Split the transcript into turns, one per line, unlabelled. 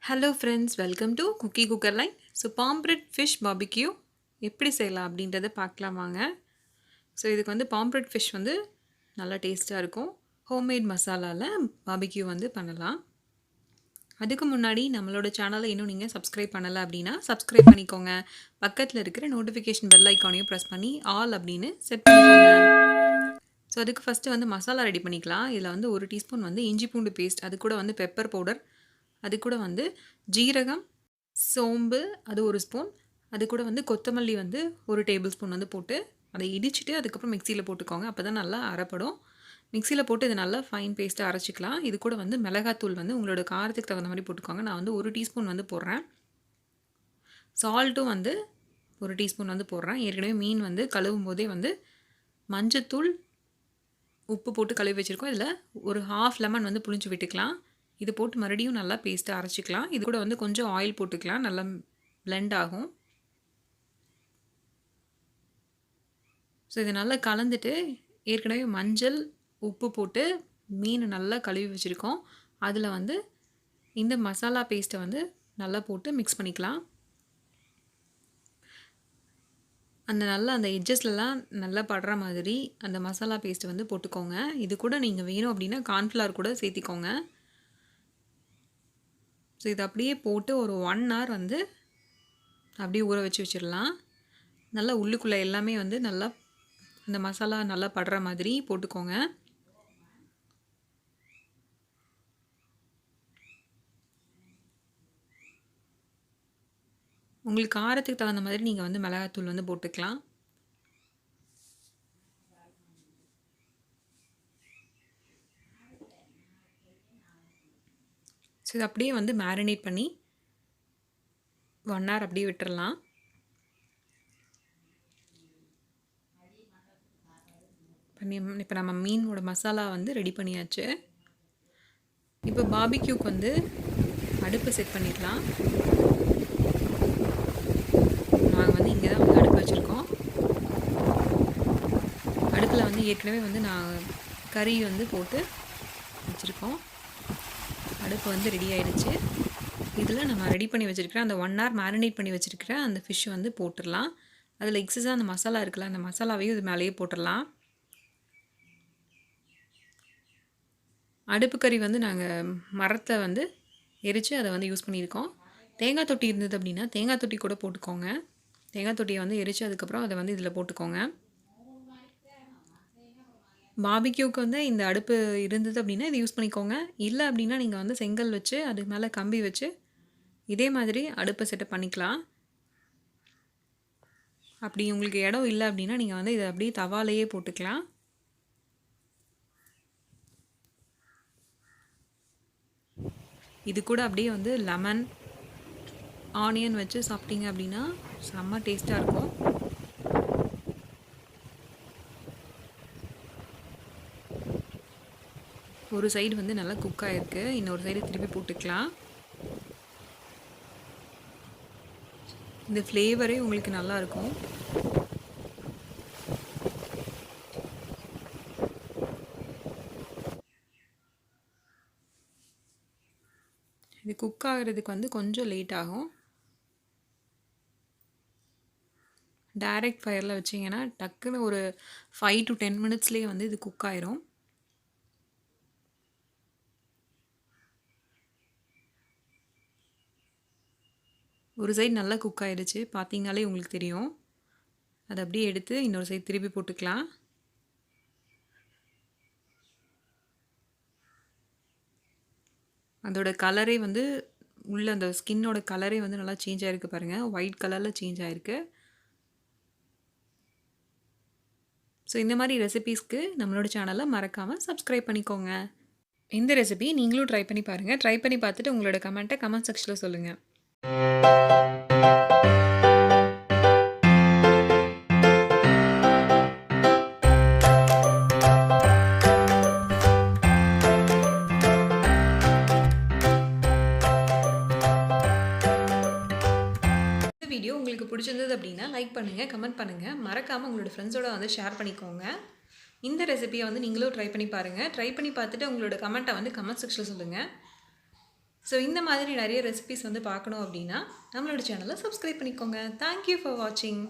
Hello friends, welcome to Cookie Cooker Line. So pomfret fish barbecue எப்படி செய்யலாம் அப்படின்றத பார்க்கலாம் வாங்க. ஸோ இதுக்கு வந்து பாம்ப்ரெட் ஃபிஷ் வந்து நல்லா டேஸ்ட்டாக இருக்கும். ஹோம்மேட் மசாலாவில் பாபிக்யூ வந்து பண்ணலாம். அதுக்கு முன்னாடி நம்மளோட சேனலை இன்னும் நீங்கள் சப்ஸ்கிரைப் பண்ணலை அப்படின்னா சப்ஸ்கிரைப் பண்ணிக்கோங்க. பக்கத்தில் இருக்கிற நோட்டிஃபிகேஷன் பெல் ஐக்கானையும் ப்ரெஸ் பண்ணி ஆல் அப்படின்னு செட் பண்ணிக்கோங்க. ஸோ அதுக்கு ஃபஸ்ட்டு வந்து மசாலா ரெடி பண்ணிக்கலாம். இதில் வந்து 1 டீஸ்பூன் வந்து இஞ்சி பூண்டு பேஸ்ட், அது கூட வந்து பெப்பர் பவுடர், அது கூட வந்து ஜீரகம், சோம்பு அது 1 ஸ்பூன், அது கூட வந்து கொத்தமல்லி வந்து 1 டேபிள் ஸ்பூன் வந்து போட்டு அதை இடிச்சிட்டு அதுக்கப்புறம் மிக்சியில் போட்டுக்கோங்க. அப்போ தான் நல்லா அரைப்படும். மிக்சியில் போட்டு இதை நல்லா ஃபைன் பேஸ்ட்டாக அரைச்சிக்கலாம். இது கூட வந்து மிளகாத்தூள் வந்து உங்களோட காரத்துக்கு தகுந்த மாதிரி போட்டுக்கோங்க. நான் வந்து 1 டீஸ்பூன் வந்து போடுறேன். சால்ட்டும் வந்து 1 டீஸ்பூன் வந்து போடுறேன். ஏற்கனவே மீன் வந்து கழுவும் போதே வந்து மஞ்சத்தூள், உப்பு போட்டு கழுவி வச்சுருக்கோம். இதில் ஒரு ஹாஃப் லெமன் வந்து புளிஞ்சு விட்டுக்கலாம். இது போட்டு மறுபடியும் நல்லா பேஸ்ட்டாக அரைச்சிக்கலாம். இது கூட வந்து கொஞ்சம் ஆயில் போட்டுக்கலாம், நல்லா பிளெண்ட் ஆகும். ஸோ இதை நல்லா கலந்துட்டு ஏற்கனவே மஞ்சள், உப்பு போட்டு மீன் நல்லா கழுவி வச்சுருக்கோம். அதில் வந்து இந்த மசாலா பேஸ்ட்டை வந்து நல்லா போட்டு மிக்ஸ் பண்ணிக்கலாம். அந்த எட்ஜஸ்லலாம் நல்லா படுற மாதிரி அந்த மசாலா பேஸ்ட்டு வந்து போட்டுக்கோங்க. இது கூட நீங்கள் வேணும் அப்படின்னா கார்ன்ஃப்ளவர் கூட சேர்த்திக்கோங்க. ஸோ இதை அப்படியே போட்டு ஒரு 1 hour வந்து அப்படியே ஊற வச்சிடலாம். நல்லா உள்ளுக்குள்ளே எல்லாமே வந்து நல்லா அந்த மசாலா நல்லா படுற மாதிரி போட்டுக்கோங்க. உங்களுக்கு காரத்துக்கு தகுந்த மாதிரி நீங்கள் வந்து மிளகாத்தூள் வந்து போட்டுக்கலாம். ஸோ இது அப்படியே வந்து மேரினேட் பண்ணி 1 hour அப்படியே விட்டுறலாம். இப்போ நம்ம மீனோட மசாலா வந்து ரெடி பண்ணியாச்சு. இப்போ பாபிக்யூக்கு வந்து அடுப்பு செட் பண்ணிடலாம். நாங்கள் வந்து இங்கே தான் வந்து அடுப்பு வச்சுருக்கோம். அடுப்பில் வந்து ஏற்கனவே வந்து நான் கறி வந்து போட்டு வச்சுருக்கோம். அடுப்பு வந்து ரெடி ஆகிடுச்சு. இதில் நம்ம ரெடி பண்ணி வச்சுருக்கிற அந்த 1 hour மேரினேட் பண்ணி வச்சுருக்கிற அந்த ஃபிஷ்ஷை வந்து போட்டுடலாம். அதில் எக்ஸஸாக அந்த மசாலா இருக்குல்ல, அந்த மசாலாவையும் இது மேலேயே போட்டுடலாம். அடுப்பு கறி வந்து நாங்கள் மரத்தை வந்து எரித்து அதை வந்து யூஸ் பண்ணியிருக்கோம். தேங்காய் தொட்டி இருந்தது அப்படின்னா தேங்காய் தொட்டி கூட போட்டுக்கோங்க. தேங்காய் தொட்டியை வந்து எரித்து அதுக்கப்புறம் அதை வந்து இதில் போட்டுக்கோங்க. பாபிக்யூக்கு வந்து இந்த அடுப்பு இருந்தது அப்படின்னா இதை யூஸ் பண்ணிக்கோங்க. இல்லை அப்படின்னா நீங்கள் வந்து செங்கல் வச்சு அதுக்கு மேலே கம்பி வச்சு இதே மாதிரி அடுப்பை செட்டப் பண்ணிக்கலாம். அப்படி உங்களுக்கு இடம் இல்லை அப்படின்னா நீங்கள் வந்து இதை அப்படியே தவாலையே போட்டுக்கலாம். இது கூட அப்படியே வந்து லெமன், ஆனியன் வச்சு சாப்பிட்டீங்க அப்படின்னா செம்ம டேஸ்ட்டாக இருக்கும். ஒரு சைடு வந்து நல்லா குக் ஆகிருக்கு, இன்னொரு சைடு திருப்பி போட்டுக்கலாம். இந்த ஃப்ளேவரே உங்களுக்கு நல்லாயிருக்கும். இது குக் ஆகிறதுக்கு வந்து கொஞ்சம் லேட் ஆகும். டைரக்ட் ஃபயரில் வச்சிங்கன்னா டக்குன்னு ஒரு 5 to 10 minutesலேயே வந்து இது குக் ஆயிரும். ஒரு சைடு நல்லா குக் ஆகிடுச்சு, பார்த்தீங்கனாலே உங்களுக்கு தெரியும். அதை அப்படியே எடுத்து இன்னொரு சைடு திருப்பி போட்டுக்கலாம். அதோட கலரே வந்து உள்ள அந்த ஸ்கின்னோட கலரே வந்து நல்லா சேஞ்ச் ஆகிருக்கு பாருங்கள். ஒயிட் கலரில் சேஞ்ச் ஆகிருக்கு. ஸோ இந்த மாதிரி ரெசிபீஸ்க்கு நம்மளோட சேனலை மறக்காமல் சப்ஸ்கிரைப் பண்ணிக்கோங்க. இந்த ரெசிபி நீங்களும் ட்ரை பண்ணி பாருங்கள். ட்ரை பண்ணி பார்த்துட்டு உங்களோட கமெண்ட்டை கமெண்ட் செக்ஷனில் சொல்லுங்கள். வீடியோ உங்களுக்கு பிடிச்சிருந்தது அப்படின்னா லைக் பண்ணுங்கள், கமெண்ட் பண்ணுங்கள். மறக்காமல் உங்களோட ஃப்ரெண்ட்ஸோட வந்து ஷேர் பண்ணிக்கோங்க. இந்த ரெசிபியை வந்து நீங்களும் ட்ரை பண்ணி பாருங்கள். ட்ரை பண்ணி பார்த்துட்டு உங்களோட கமெண்ட்டை வந்து கமெண்ட் செக்ஷனில் சொல்லுங்கள். ஸோ இந்த மாதிரி நிறைய ரெசிபிஸ் வந்து பார்க்கணும் அப்படின்னா நம்மளோட சேனலை சப்ஸ்கிரைப் பண்ணிக்கோங்க. தேங்க்யூ ஃபார் வாட்சிங்.